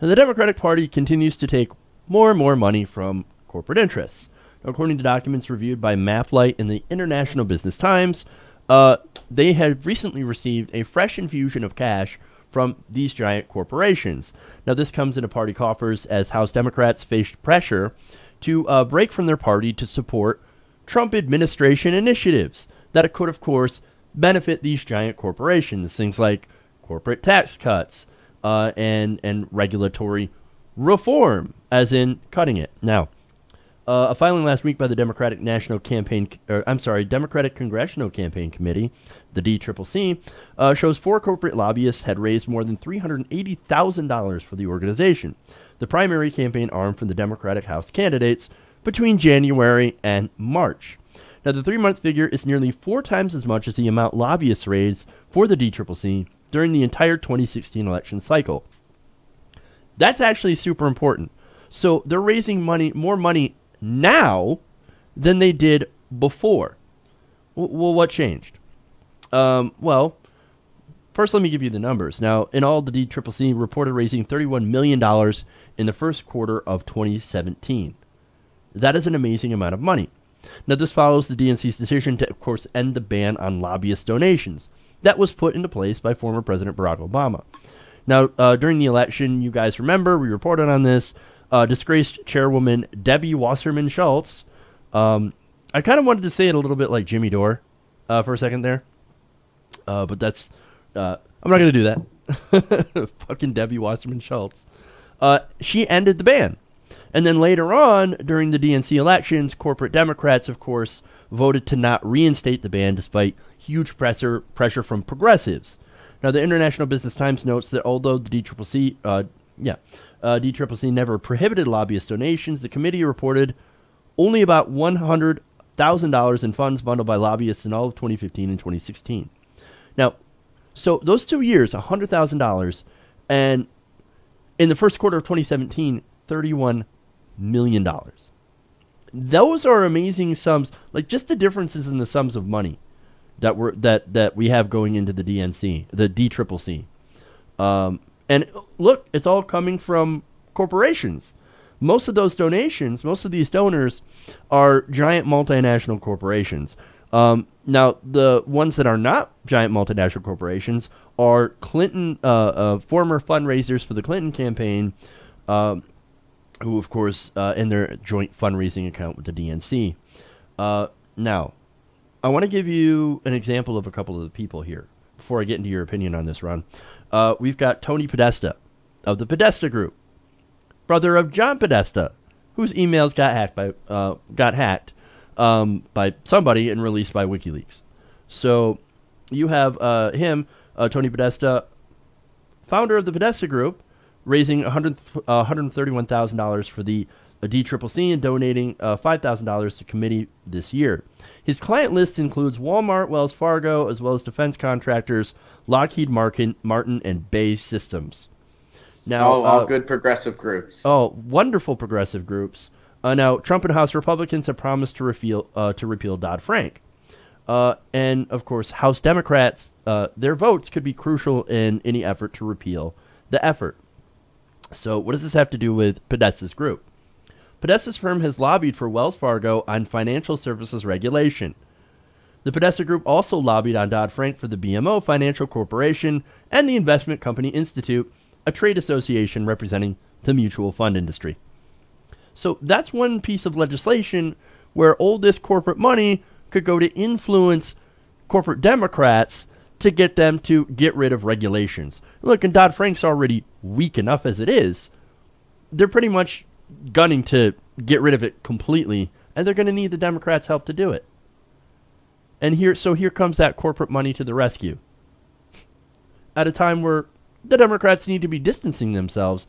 And the Democratic Party continues to take more and more money from corporate interests. According to documents reviewed by MapLight in the International Business Times, they have recently received a fresh infusion of cash from these giant corporations. Now, this comes into party coffers as House Democrats faced pressure to break from their party to support Trump administration initiatives that could, of course, benefit these giant corporations. Things like corporate tax cuts and regulatory reform, as in cutting it. Now, a filing last week by the Democratic Democratic Congressional Campaign Committee, the DCCC, shows 4 corporate lobbyists had raised more than $380,000 for the organization, the primary campaign arm for the Democratic House candidates, between January and March. Now, the 3-month figure is nearly 4 times as much as the amount lobbyists raised for the DCCC during the entire 2016 election cycle. That's actually super important. So they're raising more money now than they did before. Well, what changed? Well, first let me give you the numbers. Now, in all, the DCCC reported raising $31 million in the first quarter of 2017. That is an amazing amount of money. Now, this follows the DNC's decision to, of course, end the ban on lobbyist donations. That was put into place by former President Barack Obama. Now, during the election, you guys remember, we reported on this, disgraced chairwoman Debbie Wasserman Schultz. I kind of wanted to say it a little bit like Jimmy Dore for a second there. But that's, I'm not going to do that. Fucking Debbie Wasserman Schultz. She ended the ban. And then later on, during the DNC elections, corporate Democrats, of course, voted to not reinstate the ban despite huge pressure from progressives. Now, the International Business Times notes that although the DCCC never prohibited lobbyist donations, the committee reported only about $100,000 in funds bundled by lobbyists in all of 2015 and 2016. Now, so those 2 years, $100,000, and in the first quarter of 2017, $31 million. Those are amazing sums. Like, just the differences in the sums of money that we have going into the DNC, the DCCC. And look, it's all coming from corporations. Most of those donations, most of these donors are giant multinational corporations. Now, the ones that are not giant multinational corporations are Clinton, former fundraisers for the Clinton campaign, who, of course, in their joint fundraising account with the DNC. Now, I want to give you an example of a couple of the people here before I get into your opinion on this, Ron. We've got Tony Podesta of the Podesta Group, brother of John Podesta, whose emails got hacked by somebody and released by WikiLeaks. So you have him, Tony Podesta, founder of the Podesta Group, raising $131,000 for the DCCC and donating $5,000 to committee this year. His client list includes Walmart, Wells Fargo, as well as defense contractors, Lockheed Martin, and Bay Systems. Now, all good progressive groups. Oh, wonderful progressive groups. Now, Trump and House Republicans have promised to repeal Dodd-Frank. And, of course, House Democrats, their votes could be crucial in any effort to repeal the effort. So what does this have to do with Podesta's group? Podesta's firm has lobbied for Wells Fargo on financial services regulation. The Podesta Group also lobbied on Dodd-Frank for the BMO Financial Corporation and the Investment Company Institute, a trade association representing the mutual fund industry. So that's one piece of legislation where all this corporate money could go to influence corporate Democrats to get them to get rid of regulations. Look, and Dodd-Frank's already weak enough as it is. They're pretty much gunning to get rid of it completely, and they're going to need the Democrats' help to do it. And here comes that corporate money to the rescue. At a time where the Democrats need to be distancing themselves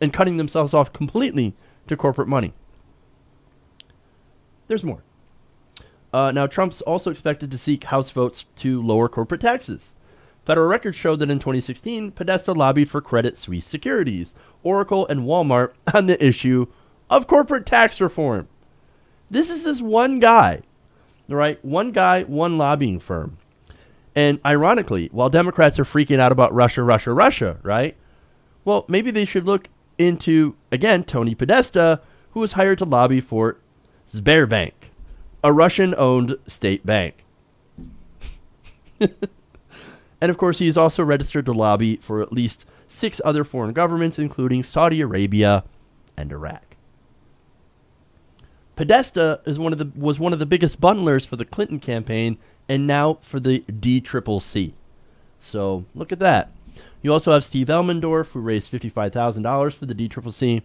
and cutting themselves off completely to corporate money. There's more. Now, Trump's also expected to seek House votes to lower corporate taxes. Federal records show that in 2016, Podesta lobbied for Credit Suisse Securities, Oracle, and Walmart on the issue of corporate tax reform. This is this one guy, right? One guy, one lobbying firm. And ironically, while Democrats are freaking out about Russia, right? Well, maybe they should look into, again, Tony Podesta, who was hired to lobby for Sberbank, a Russian-owned state bank. And, of course, he is also registered to lobby for at least 6 other foreign governments, including Saudi Arabia and Iraq. Podesta was one of the biggest bundlers for the Clinton campaign and now for the DCCC. So, look at that. You also have Steve Elmendorf, who raised $55,000 for the DCCC,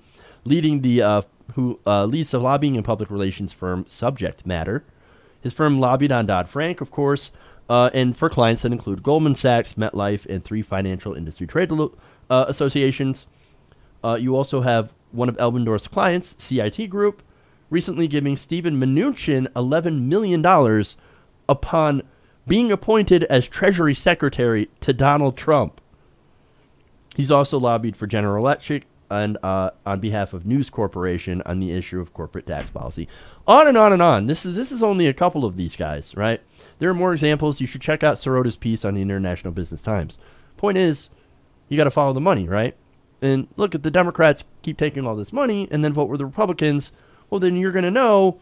who leads the lobbying and public relations firm Subject Matter. His firm lobbied on Dodd-Frank, of course, and for clients that include Goldman Sachs, MetLife, and 3 financial industry trade associations. You also have one of Elmendorf's clients, CIT Group, recently giving Steven Mnuchin $11 million upon being appointed as Treasury Secretary to Donald Trump. He's also lobbied for General Electric and on behalf of News Corporation on the issue of corporate tax policy. On and on and on. This is only a couple of these guys, right? There are more examples. You should check out Sirota's piece on the International Business Times. Point is, you got to follow the money, right? And look, if the Democrats keep taking all this money and then vote with the Republicans, well, then you're going to know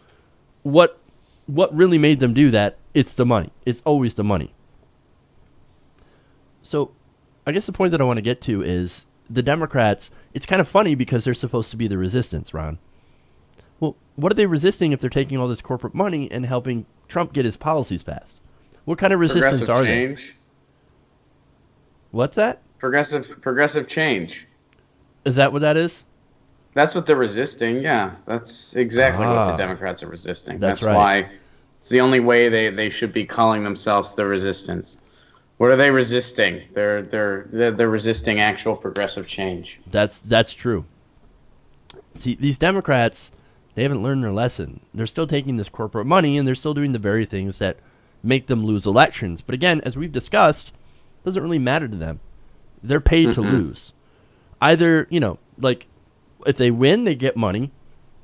what really made them do that. It's the money. It's always the money. So I guess the point that I want to get to is the Democrats, it's kind of funny because they're supposed to be the resistance, Ron. Well, what are they resisting if they're taking all this corporate money and helping Trump get his policies passed? What kind of resistance are they? What's that? Progressive change. Is that what that is? That's what they're resisting, yeah. That's exactly what the Democrats are resisting. That's right. Why it's the only way they should be calling themselves the resistance. What are they resisting? They're resisting actual progressive change. That's true. See, these Democrats, they haven't learned their lesson. They're still taking this corporate money, and they're still doing the very things that make them lose elections. But again, as we've discussed, it doesn't really matter to them. They're paid to lose. Either, like, if they win, they get money.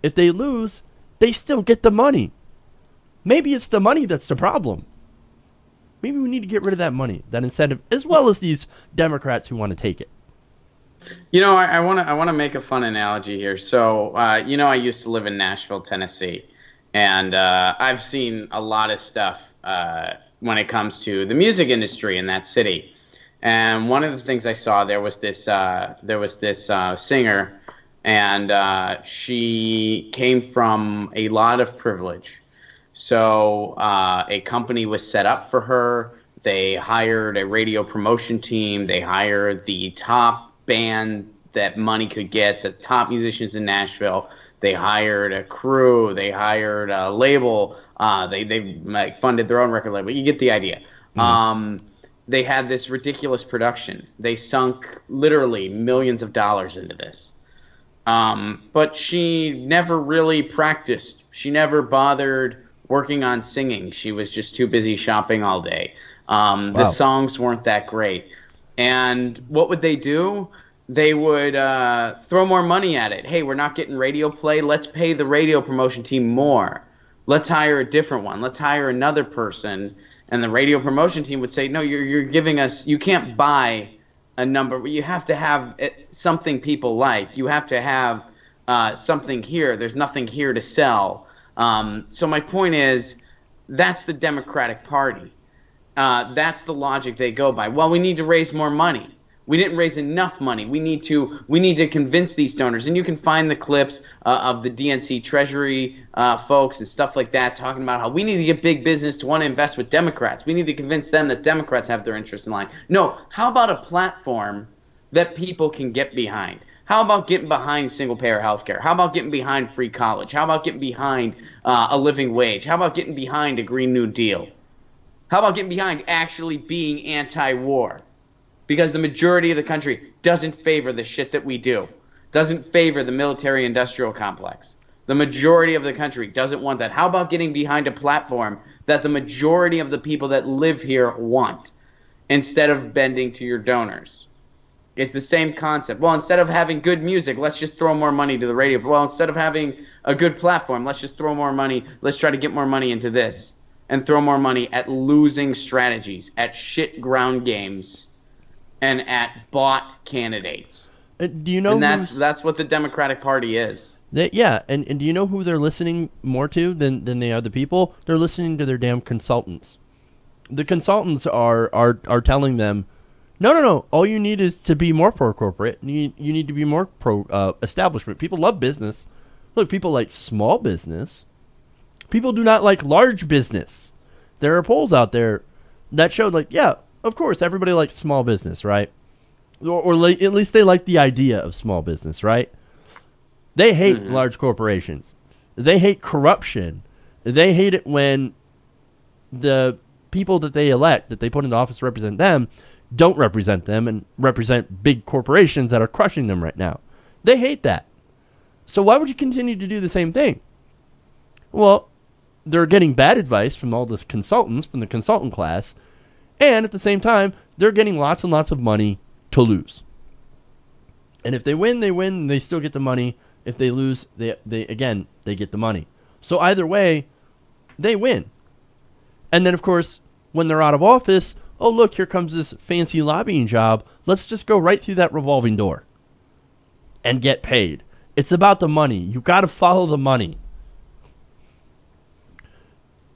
If they lose, they still get the money. Maybe it's the money that's the problem. Maybe we need to get rid of that money, that incentive, as well as these Democrats who want to take it. I want to make a fun analogy here. So, I used to live in Nashville, Tennessee, and I've seen a lot of stuff when it comes to the music industry in that city. And one of the things I saw, there was this singer, and she came from a lot of privilege. So a company was set up for her. They hired a radio promotion team. They hired the top band that money could get, the top musicians in Nashville. They hired a crew. They hired a label. They funded their own record label. You get the idea. They had this ridiculous production. They sunk literally millions of dollars into this. But she never really practiced. She never bothered working on singing. She was just too busy shopping all day. The songs weren't that great. And what would they do? They would throw more money at it. Hey, we're not getting radio play. Let's pay the radio promotion team more. Let's hire a different one. Let's hire another person. And the radio promotion team would say, no, you're giving us, you can't buy a number. You have to have something people like. You have to have something here. There's nothing here to sell. So my point is, that's the Democratic Party. That's the logic they go by. Well, we need to raise more money. We didn't raise enough money. We need to convince these donors. And you can find the clips of the DNC Treasury folks and stuff like that talking about how we need to get big business to want to invest with Democrats. We need to convince them that Democrats have their interests in line. No, how about a platform that people can get behind? How about getting behind single-payer health care? How about getting behind free college? How about getting behind a living wage? How about getting behind a Green New Deal? How about getting behind actually being anti-war? Because the majority of the country doesn't favor the shit that we do, doesn't favor the military-industrial complex. The majority of the country doesn't want that. How about getting behind a platform that the majority of the people that live here want, instead of bending to your donors? It's the same concept. Well, instead of having good music, let's just throw more money to the radio. Well, instead of having a good platform, let's just throw more money. Let's try to get more money into this and throw more money at losing strategies, at shit ground games, and at bought candidates. Do you know? And that's what the Democratic Party is. Yeah, and do you know who they're listening more to than they are the people? They're listening to their damn consultants. The consultants are telling them, no. All you need is to be more pro-corporate. You need to be more pro-establishment. People love business. Look, people like small business. People do not like large business. There are polls out there that showed, like, yeah, of course, everybody likes small business, right? Or at least they like the idea of small business, right? They hate large corporations. They hate corruption. They hate it when the people that they elect, that they put into office to represent them, don't represent them and represent big corporations that are crushing them right now. They hate that. So why would you continue to do the same thing? Well, they're getting bad advice from all the consultants, from the consultant class, and at the same time, they're getting lots and lots of money to lose. And if they win, and they still get the money. If they lose, they get the money. So either way, they win. And then, of course, when they're out of office, oh, look, here comes this fancy lobbying job. Let's just go right through that revolving door and get paid. It's about the money. You got to follow the money.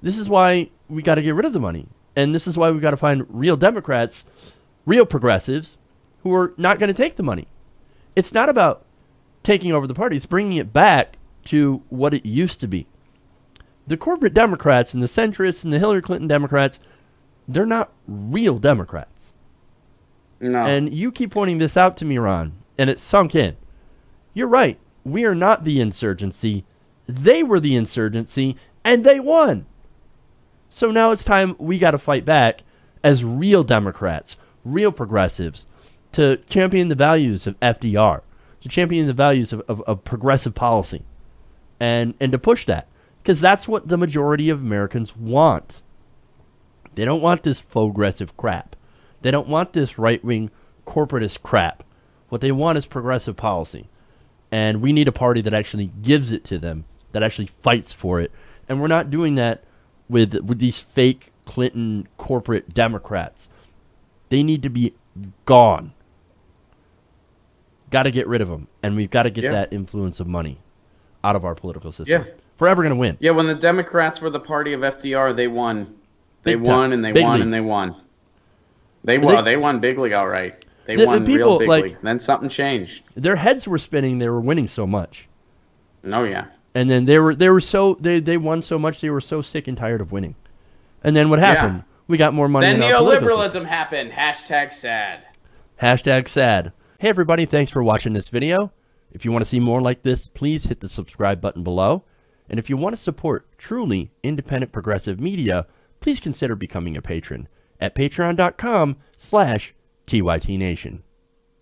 This is why we got to get rid of the money. And this is why we got to find real Democrats, real progressives, who are not going to take the money. It's not about taking over the party. It's bringing it back to what it used to be. The corporate Democrats and the centrists and the Hillary Clinton Democrats, they're not real Democrats. No. And you keep pointing this out to me, Ron, and it's sunk in. You're right. We are not the insurgency. They were the insurgency, and they won. So now it's time we got to fight back as real Democrats, real progressives, to champion the values of FDR, to champion the values of progressive policy, and to push that. Because that's what the majority of Americans want. They don't want this faux-aggressive crap. They don't want this right-wing corporatist crap. What they want is progressive policy. And we need a party that actually gives it to them, that actually fights for it. And we're not doing that with these fake Clinton corporate Democrats. They need to be gone. Got to get rid of them. And we've got to get that influence of money out of our political system. Yeah. Forever going to win. Yeah, when the Democrats were the party of FDR, they won. They won and they won and they won. They won bigly, all right. They won real bigly. Then something changed. Their heads were spinning. They were winning so much. Oh yeah. And then they won so much. They were so sick and tired of winning. And then what happened? Yeah. We got more money. Then neoliberalism happened. #sad. #sad. Hey everybody, thanks for watching this video. If you want to see more like this, please hit the subscribe button below. And if you want to support truly independent progressive media, please consider becoming a patron at patreon.com/TYTNation.